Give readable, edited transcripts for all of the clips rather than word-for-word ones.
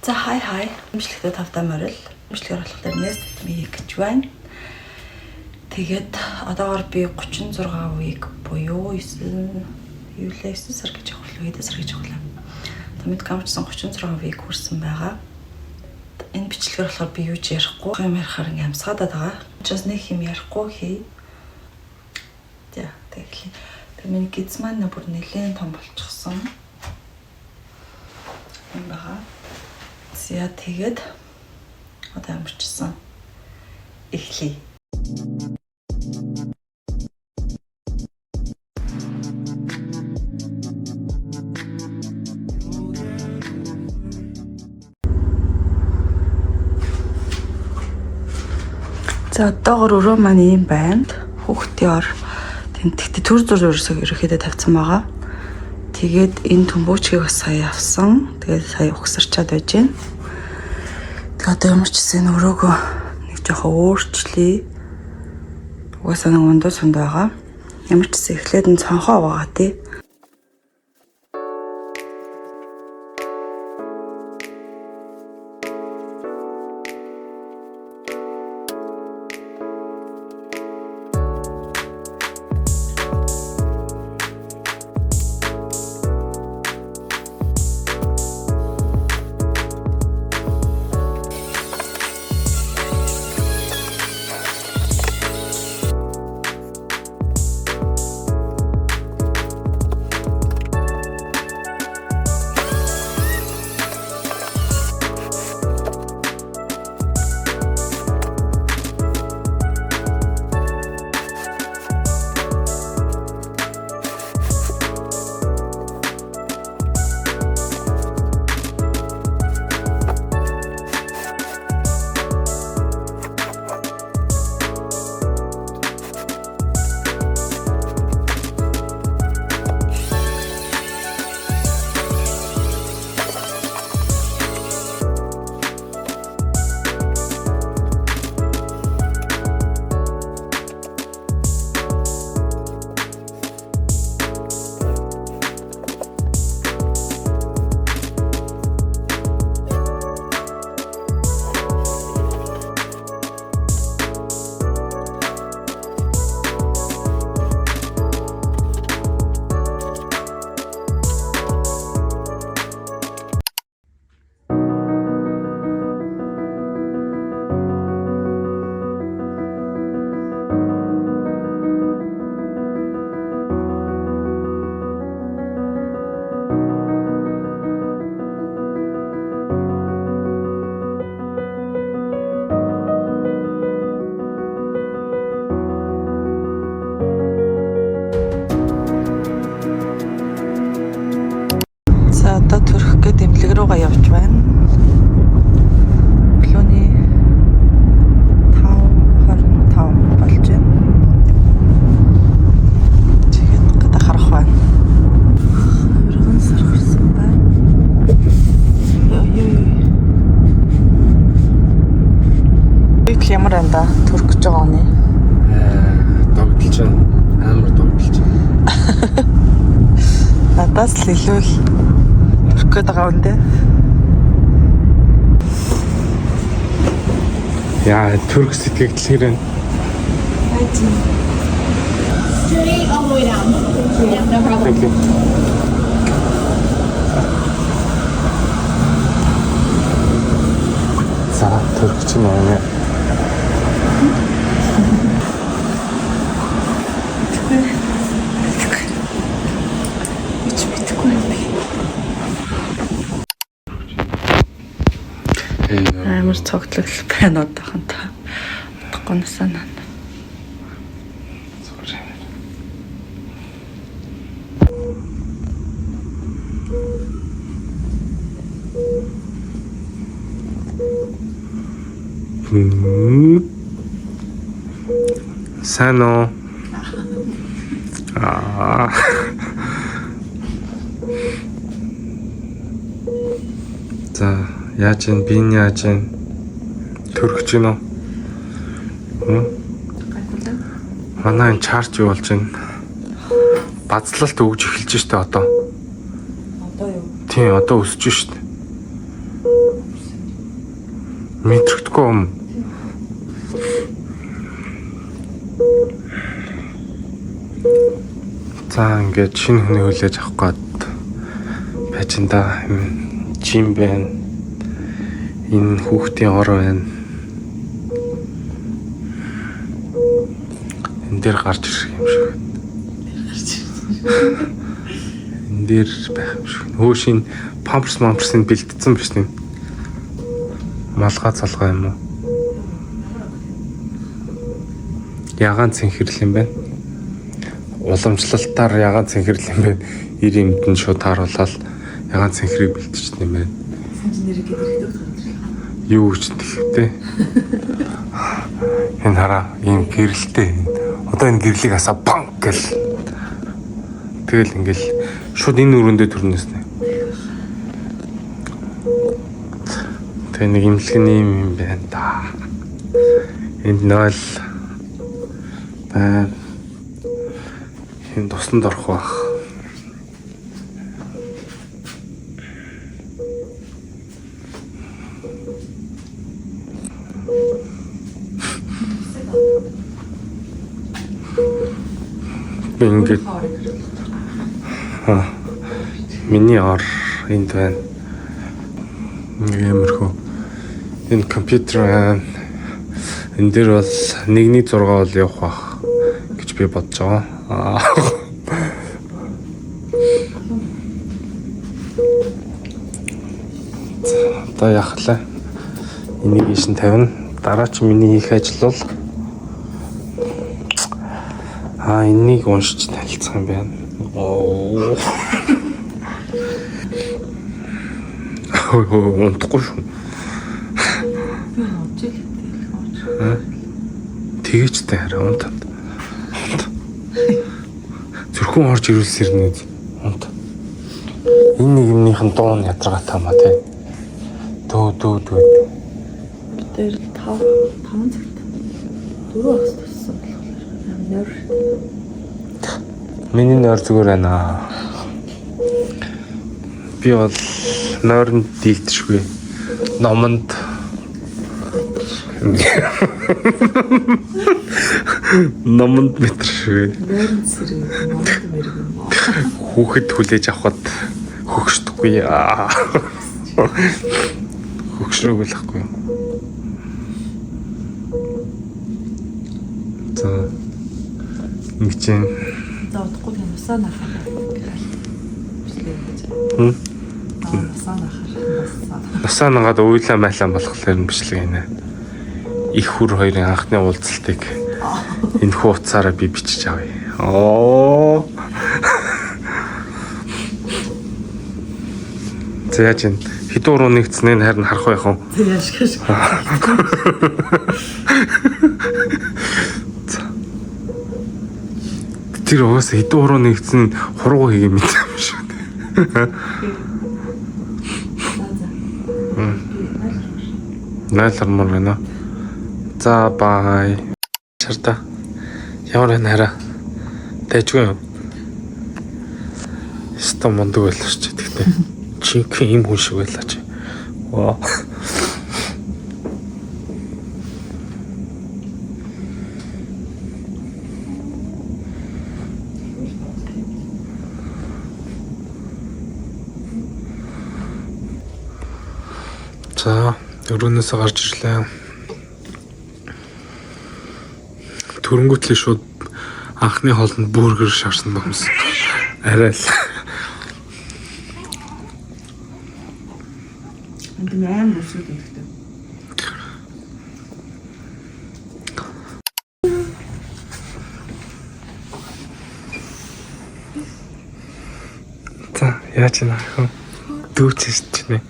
За хай имжлэгтэй тавтай морил имжлэгээр болохоор Nest Mix гэж байна. Тэгээд одоогоор би 36 week буюу 9 сар гэж явах уу 9 сар гэж явах юм. Тэмээд камчсан 36 week хүрсэн байгаа. Энэ бичлэгээр болохоор би юу ч ярихгүй юм ярихаар ингээм амсгаадаад байгаа. Just нэг юм ярихгүй хий. За тэгээд миний kids маань бүр нэлээд том болчихсон. Энэ байгаа. За тэгээд одоо амарчсан. Эхлэе. За одоогор өрөө маань юм байна. Хүүхдийн ор тэнтэгт төр зур ерөөхдөө тавьсан байгаа. Тэгээд энэ төмбөөчгийг бас сая авсан. Тэгээд сая ухсарчаад байж гэн. Тэгээд одоо ямар ч гэсэн өрөөгөө нэг жоохон өөрчлөе. Угаасаа нэг ундуу сунд байгаа. Ямар ч гэсэн эхлээд нь цонхоо байгаа тий. Одоо төрөх гээд эмнэлэг рүүгээ явж байна. Өглөөний 5:25 болж байна. Тэгээд гадаа харах байна. Хаврын сар хүрсэн байна. Бид ямар анда төрөх гэж байгаа нь? Догдолж байна. Амар догдолж байна. Надаас л илүү л гээд байгаа юм дээ. Яа, түрк сэтгэгдлэр нь. Straight all the way down. Yeah, no problem. Thank you. За, түркч юм аа. Амар цогцлол байна одоохонтой. Утгагүй насанаа. Сайн уу? За, яаж ин би яаж ин төрөх гэж байна уу? Манай чарж юу болж байна? Базлалт өгж эхэлж штэ одоо. Одоо юу? Тийм, одоо өсөж штэ. Мэдхгүй юм. За ингээд шинэ хүний хүлээж авах гээд байж энэ жим байна. Энэ хүүхдийн ор байна. Энд дээр гарч ирэх юм шиг. Энд дээр байх юм шиг. Хөөшийн памперсын бэлдсэн биш тийм. Малгай цалгай юм уу? Ягаан цэнхэрл юм байна. Уламжлалтаар ягаан цэнхэрл юм байна. 90 эмдэн шууд тааруулаад ягаан цэнхрийг бэлтчихсэн юм байна. Юу гэж тэгвтэй. Энэ хараа ийм гэрэлтэй. Одоо энэ гэрлийг асаа панк гэл. Тэгэл ингээл шууд энэ өрөөндөө төрнөөс нэ. Тэгээ нэг имлэгний юм байна да. Энд 0 байна. Энэ тусанд орох бах. Ингээд миний ор энд байна. Иймэрхүү. Энэ компьютер энэ дээр бол 1.6 бол явах бах гэж би бодож байгаа. Одоо яах вэ? Энийг ийш нь тавина. Дараа чи миний хийх ажил бол энийг уншиж танилцах юм байна. Оо. Унтахгүй шүү. Тэгэж тэ хараа унтаад. Зүрхэн орж ирүүлсээр нэг унт. Энэ нэг юмныхын дуун ядаргаатай маа тий. Дөө. Тэр 5 цагт 4 хагас туссан болохоор нойр. Миний нойр зүгээр байна. Би бол нойронд дийлдэшгүй. Номонд номонд метршгүй. Нойрон сэрэг номонд мэрэг юм уу? Хүүхэд хүлээж авахд хөгшдөггүй. Хөгшрөөгүй л ахгүй. За ингэж юм. За удахгүй юм усаа нахаа. Насаа нагаад уйлаа майлаа болохоор бичлэгийнэ. Их хүр хоёрын анхны уулзалтыг энэ хуудасаараа би бичиж авъя. Оо. Зяач энэ хэдэн уруу нэгцнийг харин харах байх уу? Яашгаш. Тэр угаасаа хэдэн уруу нэгцэн хургуу хийгээ мэт юм шүү дээ. Найлармар байна. За бай. Чарта. Ямар байна хараа. Тэжгүй юм. Ста мондөг байлаач гэхдээ. Чинхэн юм хүн шиг байлаач. Ваа. За, өрөөнөөс гарч ирлээ. Төрөнгөтлөө шууд анхны хоолнд бургер шарсан бомс. Арай л. Энд аим өсөд өгдөө. За, яаж яах вэ? Дүүцэж чинь.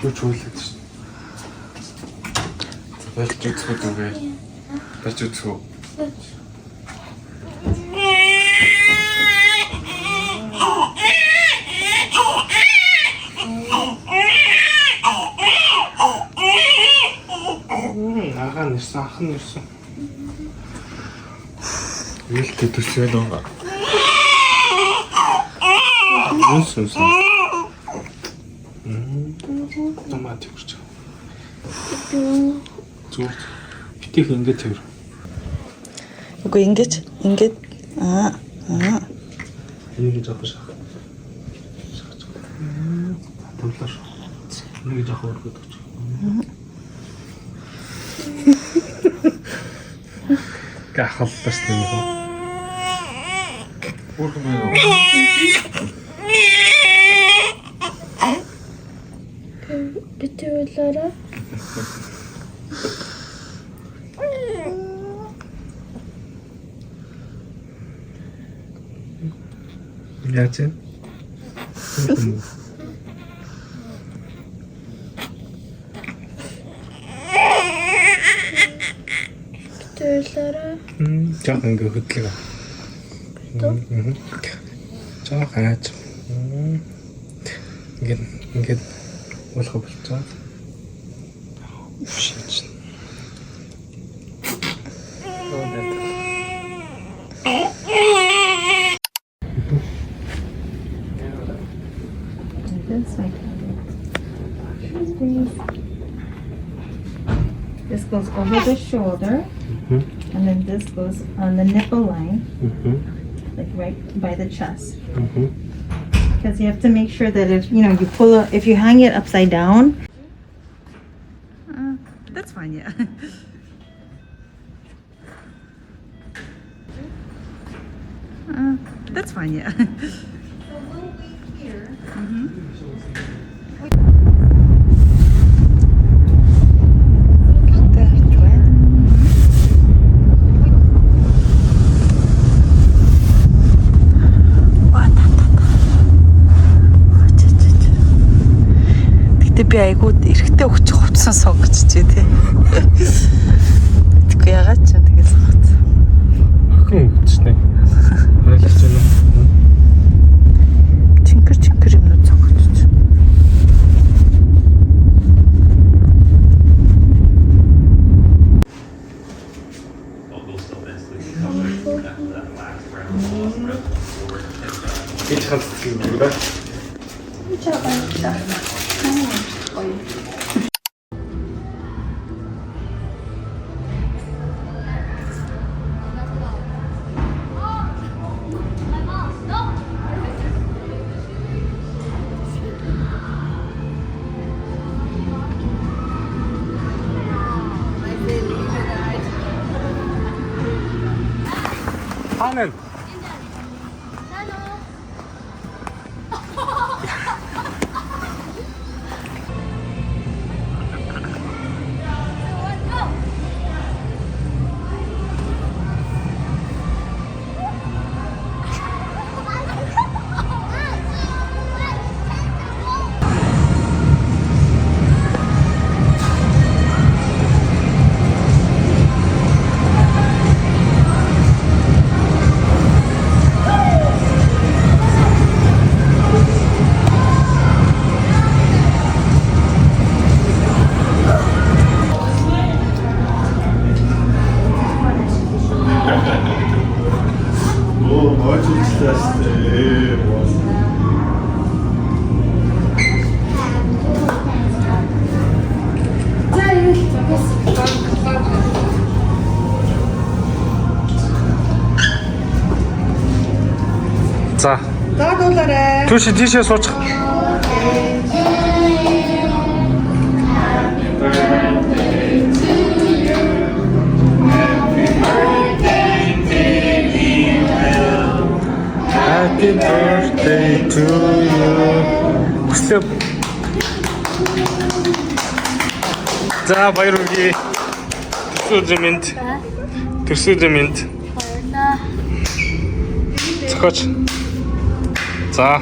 Юу ч үлээд шүү. Барьж үзэх үгүй. Барьж үзэх үү? Агаан нэрсэн, ахын нэрсэн. Вилтэй төсөөл байгаа. Үнсэн. Томат тэрч. Зүгээр. Битэх ингэж тэр. Үгүй ингэж Энийг жоох шах. Төвлөш. Энийг жоох өргөдөг. Гахаллаас нэг юм. Ургамаа. Битүүлээрээ. Яаж вэ? Битүүлээрээ. Жаа ингээ хөдлөг. Жаа гаач. Ингээд болох болцоо. Шийдсэн. This goes over the shoulder, and then this goes on the nipple line, like right by the chest. Because you have to make sure that if you if you hang it upside down, that's fine, yeah. That's fine, yeah. Гэтэ би айгуу эрэхтэй өгч хувцсан сонгоч чи тий. Тэгэхгүй ягаад ч тэгэл сонгоц. Охин үгчтэй. Ойлгож байна уу? Чинкэр юмнууд сонгоч. Гэж хандсан юм байна. 하는 자, 둘씩 티셔츠 소착. Happy birthday to you. Step. 자, 바이로기. 투스즈민트. 투스즈민트. 스코치. 자.